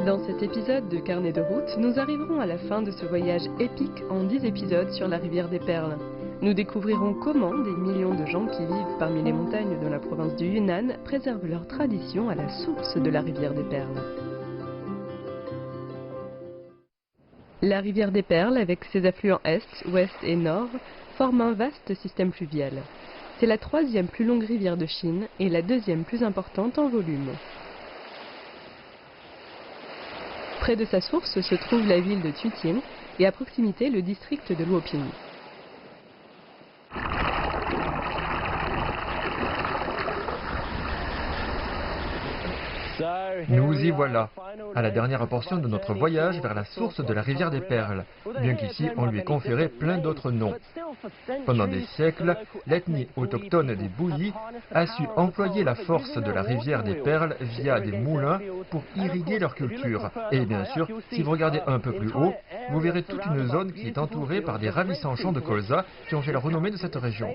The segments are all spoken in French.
Dans cet épisode de Carnet de route, nous arriverons à la fin de ce voyage épique en 10 épisodes sur la rivière des Perles. Nous découvrirons comment des millions de gens qui vivent parmi les montagnes de la province du Yunnan préservent leur tradition à la source de la rivière des Perles. La rivière des Perles, avec ses affluents est, ouest et nord, forme un vaste système fluvial. C'est la troisième plus longue rivière de Chine et la deuxième plus importante en volume. Près de sa source se trouve la ville de Tuting et à proximité le district de Luoping. Nous y voilà, à la dernière portion de notre voyage vers la source de la rivière des Perles, bien qu'ici on lui ait conféré plein d'autres noms. Pendant des siècles, l'ethnie autochtone des Bouyi a su employer la force de la rivière des Perles via des moulins pour irriguer leur culture. Et bien sûr, si vous regardez un peu plus haut, vous verrez toute une zone qui est entourée par des ravissants champs de colza qui ont fait la renommée de cette région.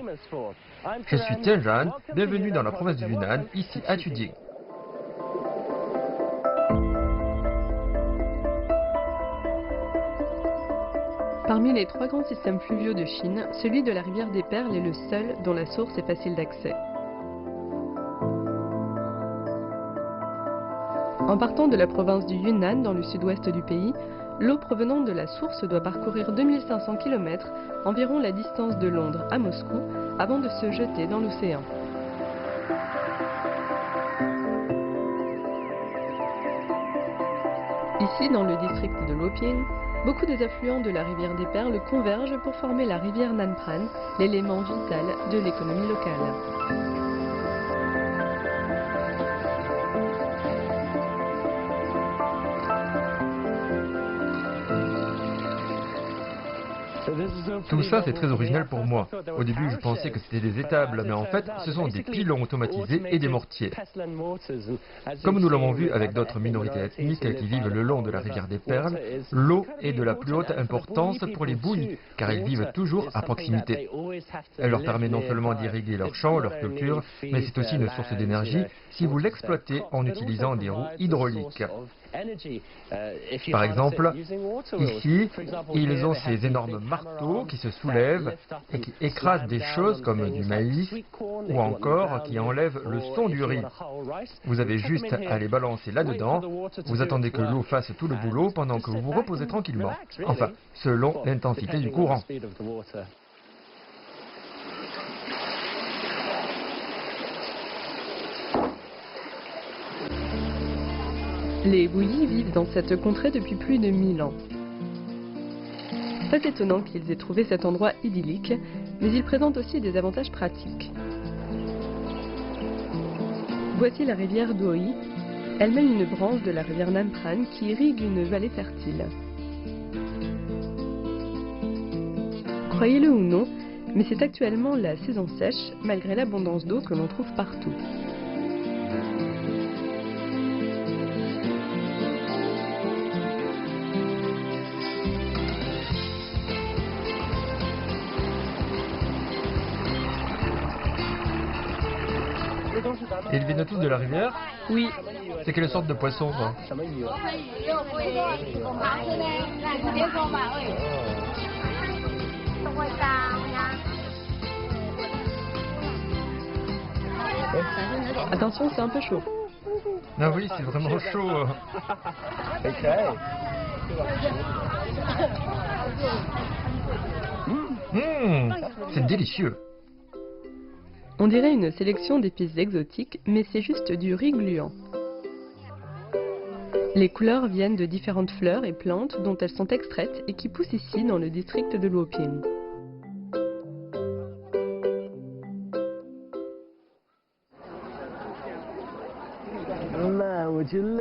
Je suis Tianjan, bienvenue dans la province du Yunnan, ici à Tuting. Parmi les trois grands systèmes fluviaux de Chine, celui de la rivière des Perles est le seul dont la source est facile d'accès. En partant de la province du Yunnan dans le sud-ouest du pays, l'eau provenant de la source doit parcourir 2500 km, environ la distance de Londres à Moscou, avant de se jeter dans l'océan. Ici, dans le district de Luoping, beaucoup des affluents de la rivière des Perles convergent pour former la rivière Nanpran, l'élément vital de l'économie locale. Tout ça, c'est très original pour moi. Au début, je pensais que c'était des étables, mais en fait, ce sont des pilons automatisés et des mortiers. Comme nous l'avons vu avec d'autres minorités ethniques qui vivent le long de la rivière des Perles, l'eau est de la plus haute importance pour les Bouyi, car ils vivent toujours à proximité. Elle leur permet non seulement d'irriguer leurs champs, leur culture, mais c'est aussi une source d'énergie si vous l'exploitez en utilisant des roues hydrauliques. Par exemple, ici, ils ont ces énormes marteaux qui se soulèvent et qui écrasent des choses comme du maïs ou encore qui enlèvent le son du riz. Vous avez juste à les balancer là-dedans, vous attendez que l'eau fasse tout le boulot pendant que vous vous reposez tranquillement, enfin, selon l'intensité du courant. Les Bouyi vivent dans cette contrée depuis plus de 1000 ans. Pas étonnant qu'ils aient trouvé cet endroit idyllique, mais il présente aussi des avantages pratiques. Voici la rivière Duoyi. Elle mène une branche de la rivière Nanpran qui irrigue une vallée fertile. Croyez-le ou non, mais c'est actuellement la saison sèche, malgré l'abondance d'eau que l'on trouve partout. Ils viennent tous de la rivière? Oui, C'est quelle sorte de poisson, ça? attention, c'est un peu chaud. Ah oui, c'est vraiment chaud. C'est délicieux. On dirait une sélection d'épices exotiques, mais c'est juste du riz gluant. Les couleurs viennent de différentes fleurs et plantes dont elles sont extraites et qui poussent ici dans le district de Luoping.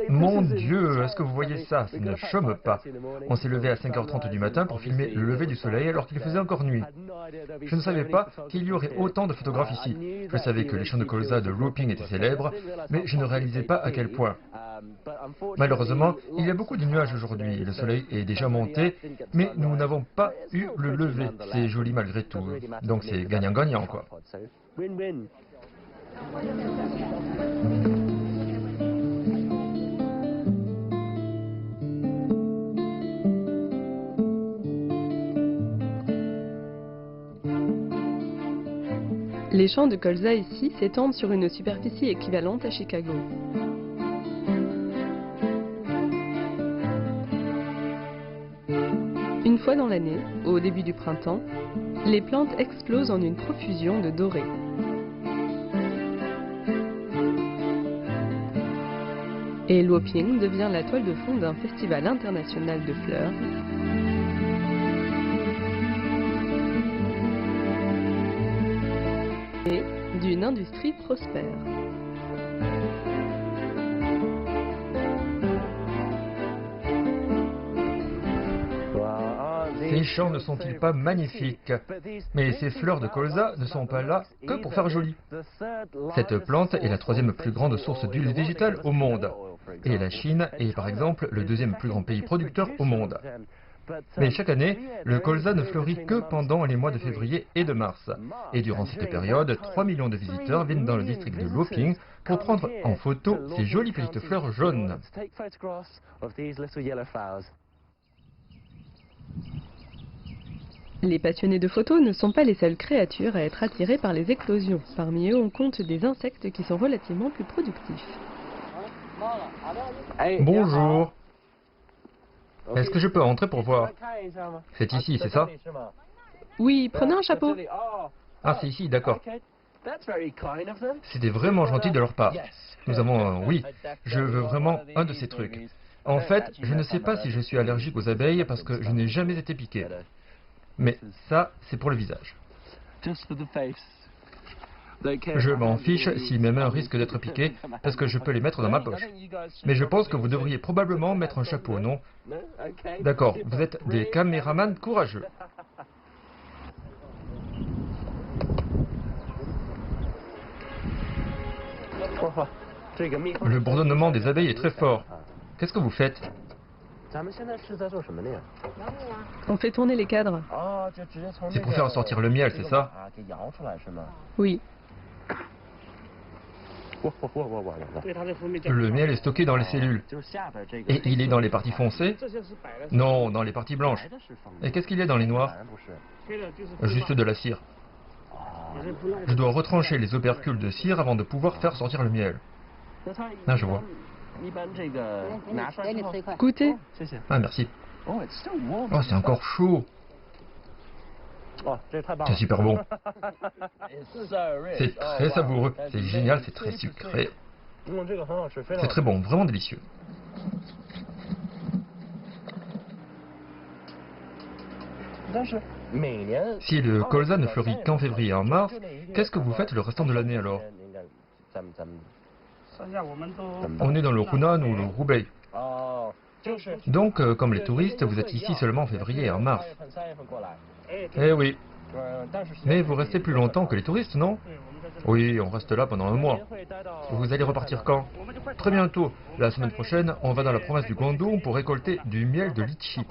Mon Dieu, est-ce que vous voyez ça? Ça ne chôme pas. On s'est levé à 5h30 du matin pour filmer le lever du soleil alors qu'il faisait encore nuit. Je ne savais pas qu'il y aurait autant de photographes ici. Je savais que les champs de colza de Luoping étaient célèbres, mais je ne réalisais pas à quel point. Malheureusement, il y a beaucoup de nuages aujourd'hui et le soleil est déjà monté, mais nous n'avons pas eu le lever. C'est joli malgré tout, donc c'est gagnant-gagnant quoi. Les champs de colza ici s'étendent sur une superficie équivalente à Chicago. Une fois dans l'année, au début du printemps, les plantes explosent en une profusion de dorés. Et Luoping devient la toile de fond d'un festival international de fleurs. Et d'une industrie prospère. Ces champs ne sont-ils pas magnifiques? Mais ces fleurs de colza ne sont pas là que pour faire joli. Cette plante est la troisième plus grande source d'huile végétale au monde. Et la Chine est par exemple le deuxième plus grand pays producteur au monde. Mais chaque année, le colza ne fleurit que pendant les mois de février et de mars. Et durant cette période, 3 millions de visiteurs viennent dans le district de Luoping pour prendre en photo ces jolies petites fleurs jaunes. Les passionnés de photos ne sont pas les seules créatures à être attirées par les éclosions. Parmi eux, on compte des insectes qui sont relativement plus productifs. Bonjour. Est-ce que je peux entrer pour voir? C'est ici, c'est ça? Oui, prenez un chapeau. Ah, c'est ici, d'accord. C'était vraiment gentil de leur part. Nous avons, oui, je veux vraiment un de ces trucs. En fait, je ne sais pas si je suis allergique aux abeilles parce que je n'ai jamais été piqué. Mais ça, c'est pour le visage. Je m'en fiche si mes mains risquent d'être piquées, parce que je peux les mettre dans ma poche. Mais je pense que vous devriez probablement mettre un chapeau, non? D'accord, vous êtes des caméramans courageux. Le bourdonnement des abeilles est très fort. Qu'est-ce que vous faites? On fait tourner les cadres. C'est pour faire sortir le miel, c'est ça? Oui. Le miel est stocké dans les cellules. Et il est dans les parties foncées? Non, dans les parties blanches. Et qu'est-ce qu'il y a dans les noires? Juste de la cire. Je dois retrancher les opercules de cire avant de pouvoir faire sortir le miel. Ah, je vois. Goûtez. Ah, merci. Oh, c'est encore chaud. C'est super bon. C'est très savoureux. C'est génial, c'est très sucré. C'est très bon, vraiment délicieux. Si le colza ne fleurit qu'en février et en mars, qu'est-ce que vous faites le restant de l'année alors? On est dans le Hunan ou le Hubei. Donc, comme les touristes, vous êtes ici seulement en février et en mars. Eh oui. Mais vous restez plus longtemps que les touristes, non? Oui, on reste là pendant un mois. Vous allez repartir quand? Très bientôt. La semaine prochaine, on va dans la province du Guangdong pour récolter du miel de litchi.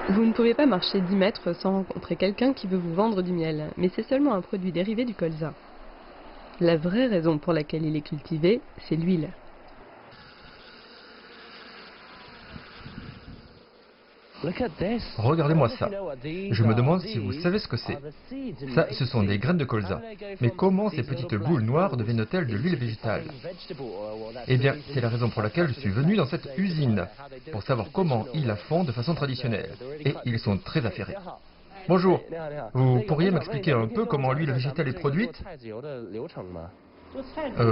Vous ne pouvez pas marcher 10 mètres sans rencontrer quelqu'un qui veut vous vendre du miel, mais c'est seulement un produit dérivé du colza. La vraie raison pour laquelle il est cultivé, c'est l'huile. Regardez-moi ça. Je me demande si vous savez ce que c'est. Ça, ce sont des graines de colza. Mais comment ces petites boules noires deviennent-elles de l'huile végétale? Eh bien, c'est la raison pour laquelle je suis venu dans cette usine, pour savoir comment ils la font de façon traditionnelle. Et ils sont très affairés. Bonjour, vous pourriez m'expliquer un peu comment l'huile végétale est produite?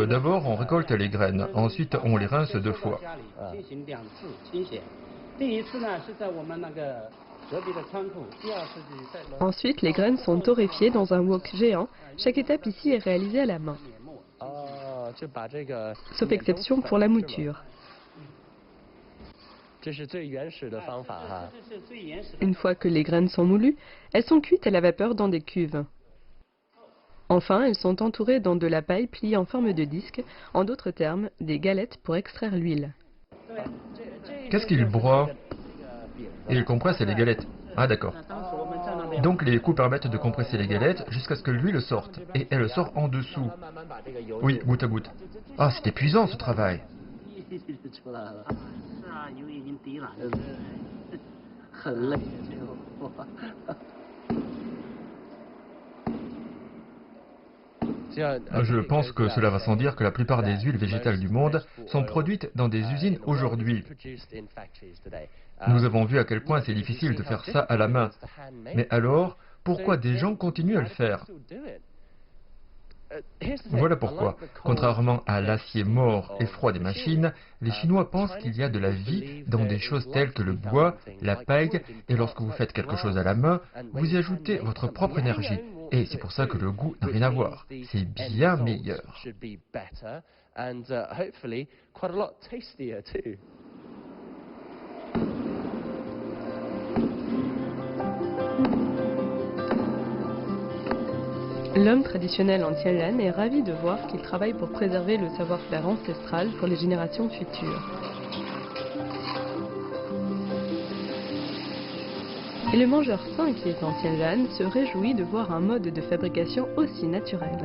D'abord, on récolte les graines, ensuite on les rince 2 fois. Ensuite, les graines sont torréfiées dans un wok géant. Chaque étape ici est réalisée à la main. Sauf exception pour la mouture. Une fois que les graines sont moulues, elles sont cuites à la vapeur dans des cuves. Enfin, elles sont entourées dans de la paille pliée en forme de disque, en d'autres termes, des galettes pour extraire l'huile. Qu'est-ce qu'ils broient? Ils compressent les galettes. Ah d'accord. Donc les coups permettent de compresser les galettes jusqu'à ce que l'huile sorte. Et elle sort en dessous. Oui, goutte à goutte. Ah, c'est épuisant ce travail. Je pense que cela va sans dire que la plupart des huiles végétales du monde sont produites dans des usines aujourd'hui. Nous avons vu à quel point c'est difficile de faire ça à la main. Mais alors, pourquoi des gens continuent à le faire? Voilà pourquoi, contrairement à l'acier mort et froid des machines, les Chinois pensent qu'il y a de la vie dans des choses telles que le bois, la paille, et lorsque vous faites quelque chose à la main, vous y ajoutez votre propre énergie. Et c'est pour ça que le goût n'a rien à voir. C'est bien meilleur. L'homme traditionnel en Tianlan est ravi de voir qu'il travaille pour préserver le savoir-faire ancestral pour les générations futures. Et le mangeur sain qui est en Tianlan se réjouit de voir un mode de fabrication aussi naturel.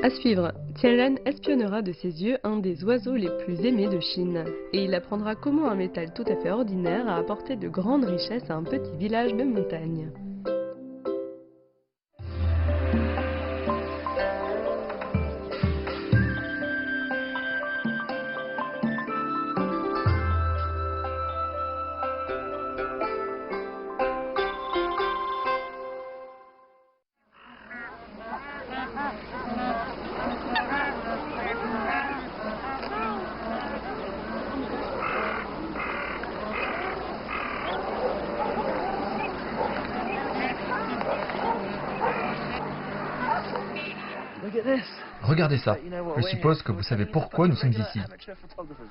À suivre, Tianlan espionnera de ses yeux un des oiseaux les plus aimés de Chine. Et il apprendra comment un métal tout à fait ordinaire a apporté de grandes richesses à un petit village de montagne. Regardez ça. Je suppose que vous savez pourquoi nous sommes ici.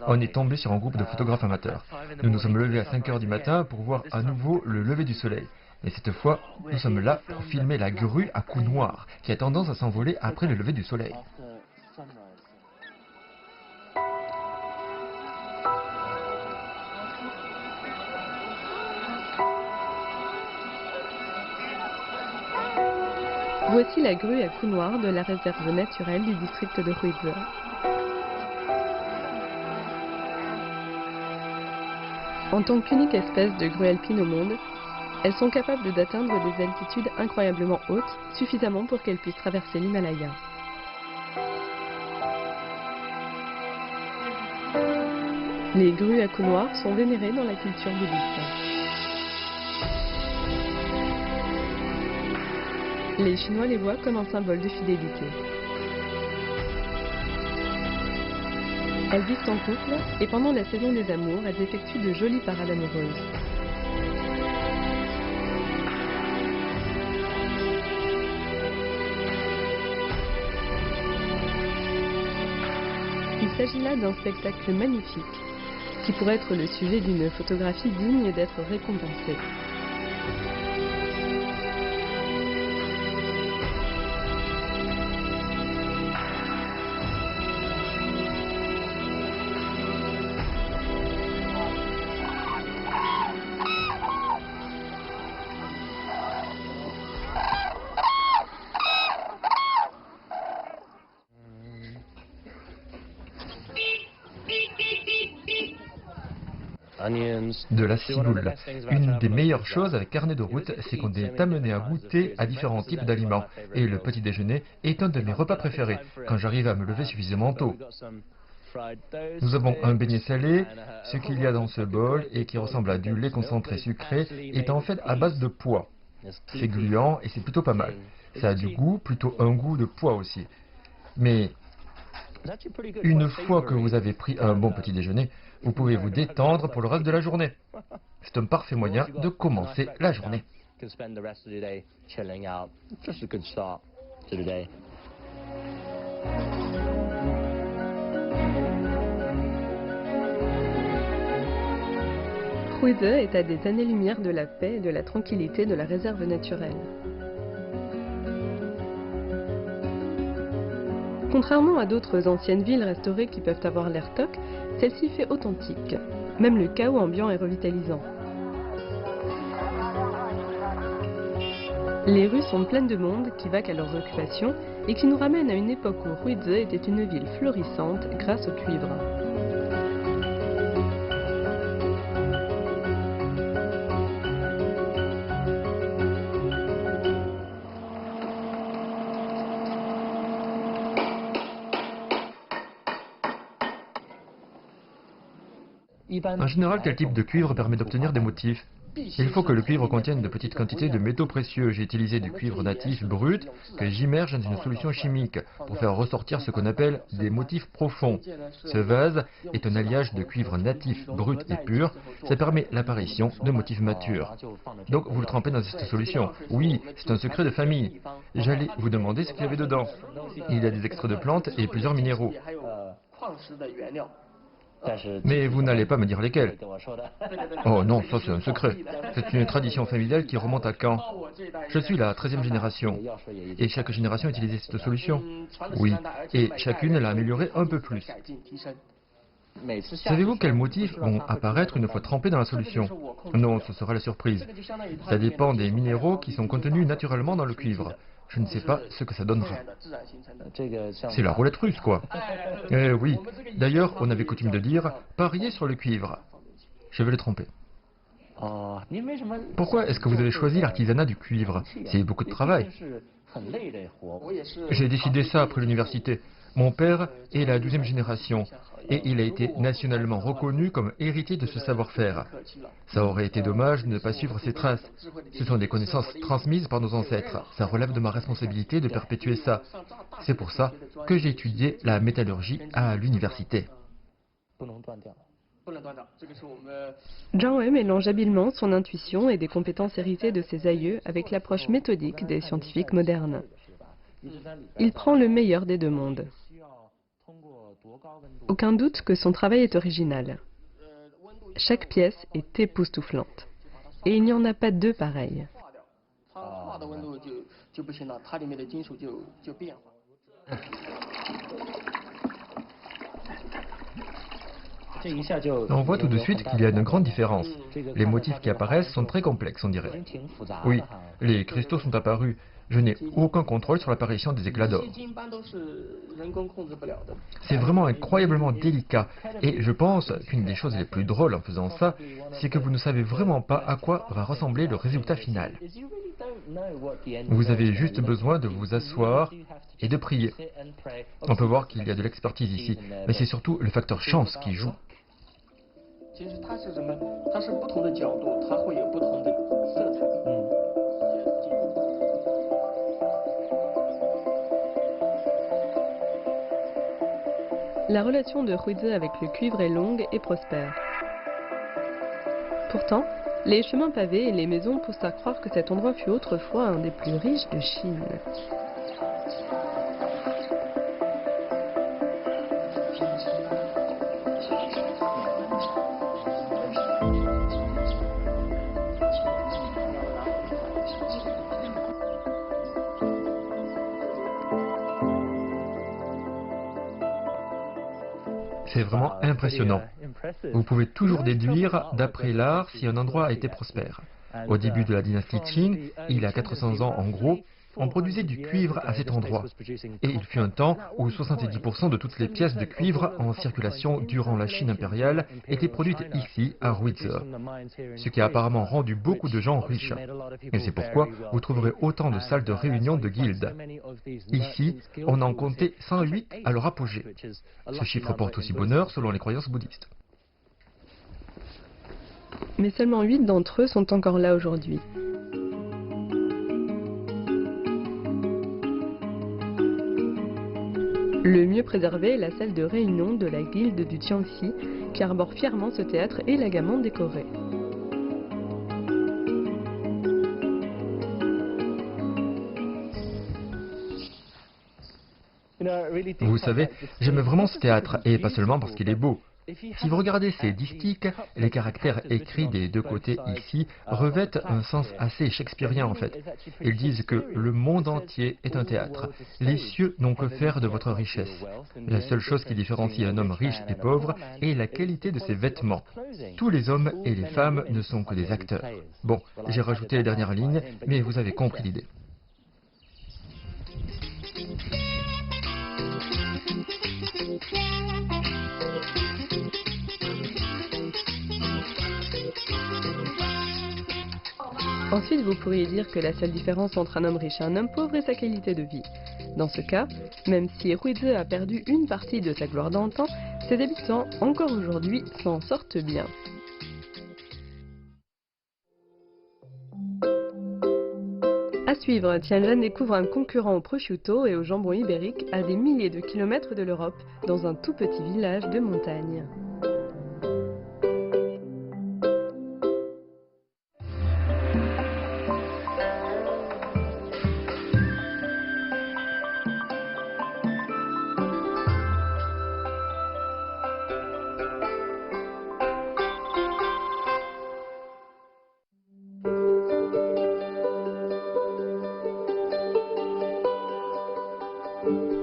On est tombé sur un groupe de photographes amateurs. Nous nous sommes levés à 5 heures du matin pour voir à nouveau le lever du soleil. Et cette fois, nous sommes là pour filmer la grue à cou noir, qui a tendance à s'envoler après le lever du soleil. Voici la grue à cou noir de la réserve naturelle du district de Huizhe. En tant qu'unique espèce de grue alpine au monde, elles sont capables d'atteindre des altitudes incroyablement hautes, suffisamment pour qu'elles puissent traverser l'Himalaya. Les grues à cou noir sont vénérées dans la culture bouddhiste. Les Chinois les voient comme un symbole de fidélité. Elles vivent en couple et pendant la saison des amours, elles effectuent de jolies parades amoureuses. Il s'agit là d'un spectacle magnifique qui pourrait être le sujet d'une photographie digne d'être récompensée. De la ciboule. Une des meilleures choses avec carnet de route, c'est qu'on est amené à goûter à différents types d'aliments. Et le petit déjeuner est un de mes repas préférés, quand j'arrive à me lever suffisamment tôt. Nous avons un beignet salé. Ce qu'il y a dans ce bol, et qui ressemble à du lait concentré sucré, est en fait à base de pois. C'est gluant et c'est plutôt pas mal. Ça a du goût, plutôt un goût de pois aussi. Mais une fois que vous avez pris un bon petit déjeuner, vous pouvez vous détendre pour le reste de la journée. C'est un parfait moyen de commencer la journée. Huizhe est à des années-lumière de la paix et de la tranquillité de la réserve naturelle. Contrairement à d'autres anciennes villes restaurées qui peuvent avoir l'air toc, celle-ci fait authentique. Même le chaos ambiant est revitalisant. Les rues sont pleines de monde qui vaquent à leurs occupations et qui nous ramène à une époque où Ruize était une ville florissante grâce au cuivre. En général, quel type de cuivre permet d'obtenir des motifs? Il faut que le cuivre contienne de petites quantités de métaux précieux. J'ai utilisé du cuivre natif brut que j'immerge dans une solution chimique pour faire ressortir ce qu'on appelle des motifs profonds. Ce vase est un alliage de cuivre natif brut et pur. Ça permet l'apparition de motifs matures. Donc vous le trempez dans cette solution. Oui, c'est un secret de famille. J'allais vous demander ce qu'il y avait dedans. Il y a des extraits de plantes et plusieurs minéraux. Mais vous n'allez pas me dire lesquels. Oh non, ça c'est un secret. C'est une tradition familiale qui remonte à quand? Je suis la 13e génération. Et chaque génération utilisait cette solution? Oui. Et chacune l'a améliorée un peu plus. Savez-vous quels motifs vont apparaître une fois trempés dans la solution? Non, ce sera la surprise. Ça dépend des minéraux qui sont contenus naturellement dans le cuivre. Je ne sais pas ce que ça donnera. C'est la roulette russe, quoi. Eh oui. D'ailleurs, on avait coutume de dire « parier sur le cuivre ». Je vais le tremper. Pourquoi est-ce que vous avez choisi l'artisanat du cuivre? C'est beaucoup de travail. J'ai décidé ça après l'université. Mon père est la 12e génération et il a été nationalement reconnu comme héritier de ce savoir-faire. Ça aurait été dommage de ne pas suivre ses traces. Ce sont des connaissances transmises par nos ancêtres. Ça relève de ma responsabilité de perpétuer ça. C'est pour ça que j'ai étudié la métallurgie à l'université. Zhang He mélange habilement son intuition et des compétences héritées de ses aïeux avec l'approche méthodique des scientifiques modernes. Il prend le meilleur des deux mondes. Aucun doute que son travail est original. Chaque pièce est époustouflante. Et il n'y en a pas deux pareilles. On voit tout de suite qu'il y a une grande différence. Les motifs qui apparaissent sont très complexes, on dirait. Oui, les cristaux sont apparus. Je n'ai aucun contrôle sur l'apparition des éclats d'or. C'est vraiment incroyablement délicat. Et je pense qu'une des choses les plus drôles en faisant ça, c'est que vous ne savez vraiment pas à quoi va ressembler le résultat final. Vous avez juste besoin de vous asseoir et de prier. On peut voir qu'il y a de l'expertise ici, mais c'est surtout le facteur chance qui joue. La relation de Ruize avec le cuivre est longue et prospère. Pourtant, les chemins pavés et les maisons poussent à croire que cet endroit fut autrefois un des plus riches de Chine. C'est vraiment impressionnant. Vous pouvez toujours déduire, d'après l'art, si un endroit a été prospère. Au début de la dynastie Qing, il y a 400 ans en gros, on produisait du cuivre à cet endroit. Et il fut un temps où 70% de toutes les pièces de cuivre en circulation durant la Chine impériale étaient produites ici, à Ruize, ce qui a apparemment rendu beaucoup de gens riches. Et c'est pourquoi vous trouverez autant de salles de réunion de guildes. Ici, on en comptait 108 à leur apogée. Ce chiffre porte aussi bonheur selon les croyances bouddhistes. Mais seulement 8 d'entre eux sont encore là aujourd'hui. Le mieux préservé est la salle de réunion de la guilde du Jiangxi, qui arbore fièrement ce théâtre élégamment décoré. Vous savez, j'aime vraiment ce théâtre, et pas seulement parce qu'il est beau. Si vous regardez ces distiques, les caractères écrits des deux côtés ici revêtent un sens assez shakespearien en fait. Ils disent que le monde entier est un théâtre. Les cieux n'ont que faire de votre richesse. La seule chose qui différencie un homme riche et pauvre est la qualité de ses vêtements. Tous les hommes et les femmes ne sont que des acteurs. Bon, j'ai rajouté les dernières lignes, mais vous avez compris l'idée. Ensuite, vous pourriez dire que la seule différence entre un homme riche et un homme pauvre est sa qualité de vie. Dans ce cas, même si Ruize a perdu une partie de sa gloire d'antan, ses habitants, encore aujourd'hui, s'en sortent bien. À suivre, Tianjin découvre un concurrent au prosciutto et au jambon ibérique à des milliers de kilomètres de l'Europe, dans un tout petit village de montagne.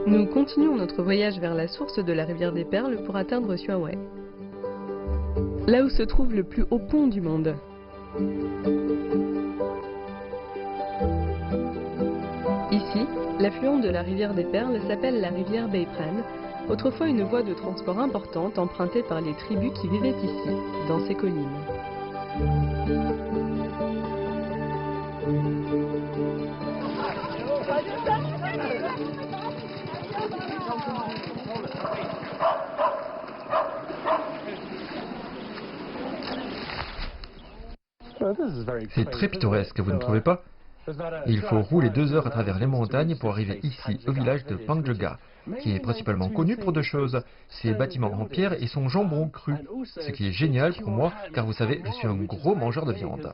Nous continuons notre voyage vers la source de la rivière des Perles pour atteindre Xuanwei, là où se trouve le plus haut pont du monde. Ici, l'affluent de la rivière des Perles s'appelle la rivière Beipran, autrefois une voie de transport importante empruntée par les tribus qui vivaient ici, dans ces collines. C'est très pittoresque, vous ne trouvez pas? Il faut rouler 2 heures à travers les montagnes pour arriver ici, au village de Pangjega, qui est principalement connu pour 2 choses, ses bâtiments en pierre et son jambon cru. Ce qui est génial pour moi, car vous savez, je suis un gros mangeur de viande.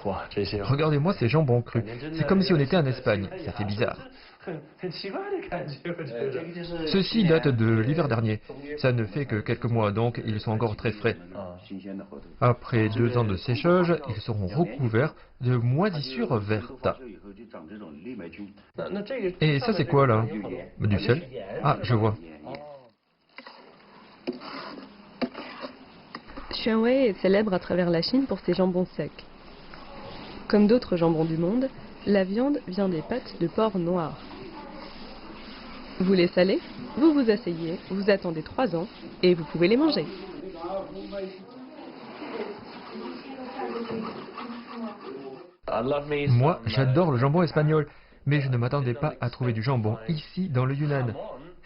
Regardez-moi ces jambons crus. C'est comme si on était en Espagne. Ça fait bizarre. Ceci date de l'hiver dernier. Ça ne fait que quelques mois, donc ils sont encore très frais. Après 2 ans de séchage, ils seront recouverts de moisissures vertes. Et ça c'est quoi là? Du sel? Ah, je vois. Xuanwei est célèbre à travers la Chine pour ses jambons secs. Comme d'autres jambons du monde, la viande vient des pattes de porc noir. Vous les salez, vous vous asseyez, vous attendez 3 ans et vous pouvez les manger. Moi, j'adore le jambon espagnol, mais je ne m'attendais pas à trouver du jambon ici dans le Yunnan.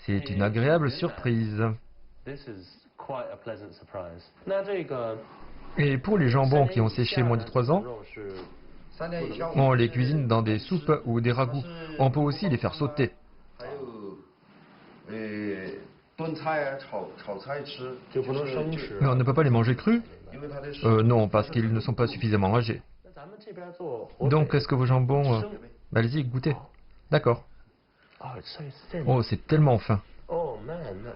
C'est une agréable surprise. Et pour les jambons qui ont séché moins de 3 ans, on les cuisine dans des soupes ou des ragoûts. On peut aussi les faire sauter. Mais on ne peut pas les manger crus? Non, parce qu'ils ne sont pas suffisamment âgés. Donc, est-ce que vos jambons... Allez-y, goûtez. D'accord. Oh, c'est tellement fin.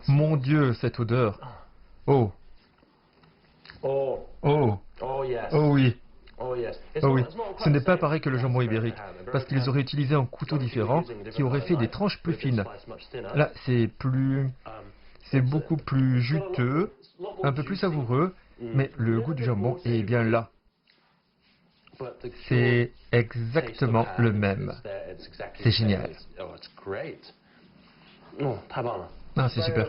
Mon Dieu, cette odeur. Oh. Oh. Oh oui. Oh oui, ce n'est pas pareil que le jambon ibérique, parce qu'ils auraient utilisé un couteau différent qui aurait fait des tranches plus fines. Là, c'est beaucoup plus juteux, un peu plus savoureux, mais le goût du jambon est bien là. C'est exactement le même. C'est génial. Ah, c'est super.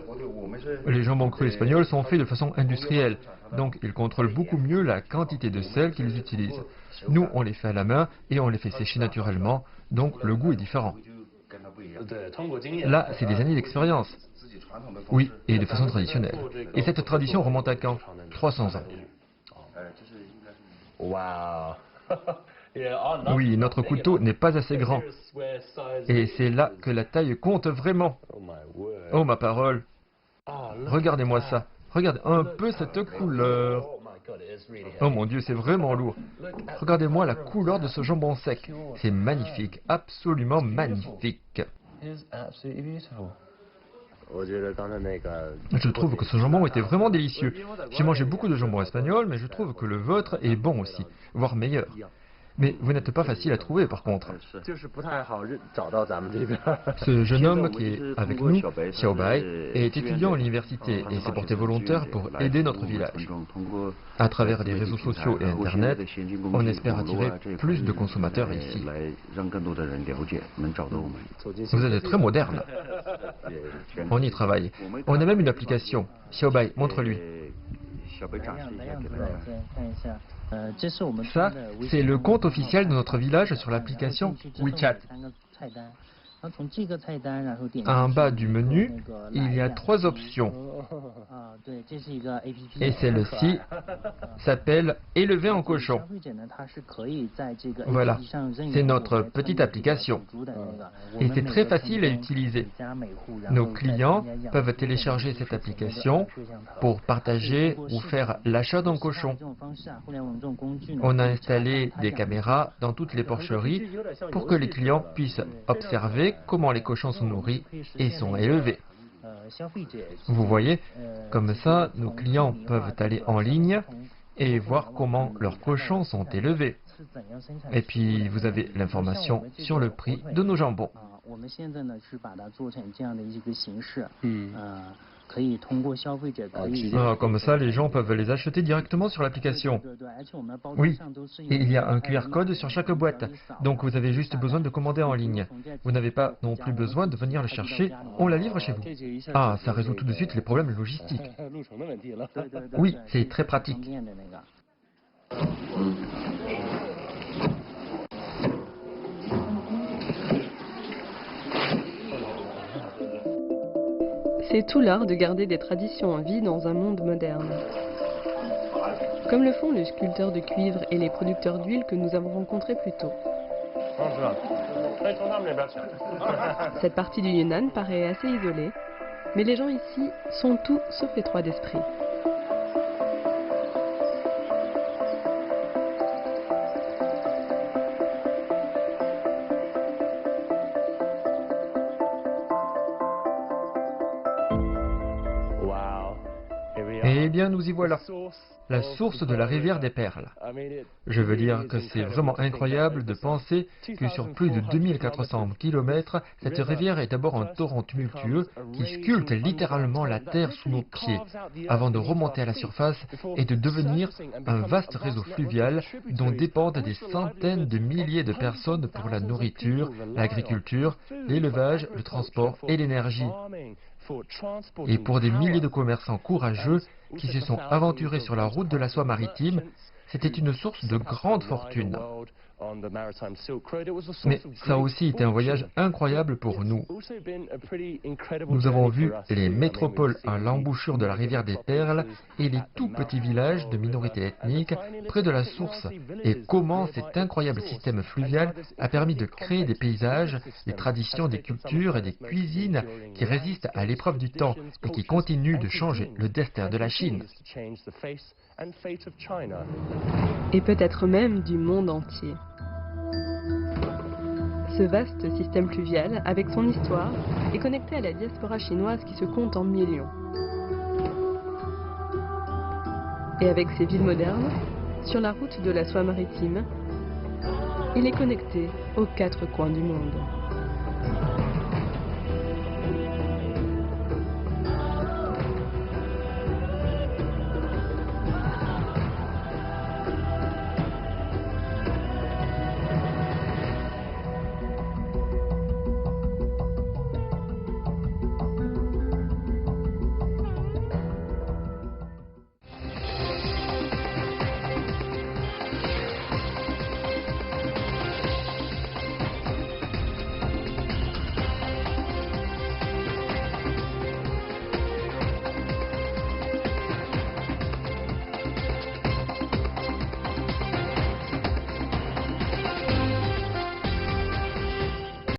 Les jambons crus espagnols sont faits de façon industrielle, donc ils contrôlent beaucoup mieux la quantité de sel qu'ils utilisent. Nous, on les fait à la main et on les fait sécher naturellement, donc le goût est différent. Là, c'est des années d'expérience. Oui, et de façon traditionnelle. Et cette tradition remonte à quand? 300 ans. Oui, notre couteau n'est pas assez grand. Et c'est là que la taille compte vraiment. Oh ma parole. Regardez-moi ça. Regardez un peu cette couleur. Oh mon Dieu, c'est vraiment lourd. Regardez-moi la couleur de ce jambon sec. C'est magnifique, absolument magnifique. Je trouve que ce jambon était vraiment délicieux. J'ai mangé beaucoup de jambon espagnol, mais je trouve que le vôtre est bon aussi, voire meilleur. Mais vous n'êtes pas facile à trouver par contre. Ce jeune homme qui est avec nous, Xiaobai, est étudiant à l'université et s'est porté volontaire pour aider notre village. À travers les réseaux sociaux et Internet, on espère attirer plus de consommateurs ici. Vous êtes très moderne. On y travaille. On a même une application. Xiaobai, montre-lui. Ça, c'est le compte officiel de notre village sur l'application WeChat. En bas du menu, il y a 3 options. Et celle-ci s'appelle « Élever en cochon ». Voilà, c'est notre petite application. Et c'est très facile à utiliser. Nos clients peuvent télécharger cette application pour partager ou faire l'achat d'un cochon. On a installé des caméras dans toutes les porcheries pour que les clients puissent observer comment les cochons sont nourris et sont élevés. Vous voyez, comme ça, nos clients peuvent aller en ligne et voir comment leurs cochons sont élevés. Et puis, vous avez l'information sur le prix de nos jambons. Comme ça, les gens peuvent les acheter directement sur l'application. Oui, et il y a un QR code sur chaque boîte, donc vous avez juste besoin de commander en ligne. Vous n'avez pas non plus besoin de venir le chercher, on la livre chez vous. Ah, ça résout tout de suite les problèmes logistiques. Oui, c'est très pratique. C'est tout l'art de garder des traditions en vie dans un monde moderne. Comme le font les sculpteurs de cuivre et les producteurs d'huile que nous avons rencontrés plus tôt. Cette partie du Yunnan paraît assez isolée, mais les gens ici sont tout sauf étroits d'esprit. Eh bien, nous y voilà, la source de la rivière des Perles. Je veux dire que c'est vraiment incroyable de penser que sur plus de 2400 km, cette rivière est d'abord un torrent tumultueux qui sculpte littéralement la terre sous nos pieds, avant de remonter à la surface et de devenir un vaste réseau fluvial dont dépendent des centaines de milliers de personnes pour la nourriture, l'agriculture, l'élevage, le transport et l'énergie. Et pour des milliers de commerçants courageux qui se sont aventurés sur la route de la soie maritime, c'était une source de grande fortune. Mais ça a aussi été un voyage incroyable pour nous. Nous avons vu les métropoles à l'embouchure de la rivière des Perles et les tout petits villages de minorités ethniques près de la source, et comment cet incroyable système fluvial a permis de créer des paysages, des traditions, des cultures et des cuisines qui résistent à l'épreuve du temps et qui continuent de changer le destin de la Chine. Et peut-être même du monde entier. Ce vaste système fluvial, avec son histoire, est connecté à la diaspora chinoise qui se compte en millions. Et avec ses villes modernes, sur la route de la soie maritime, il est connecté aux 4 coins du monde.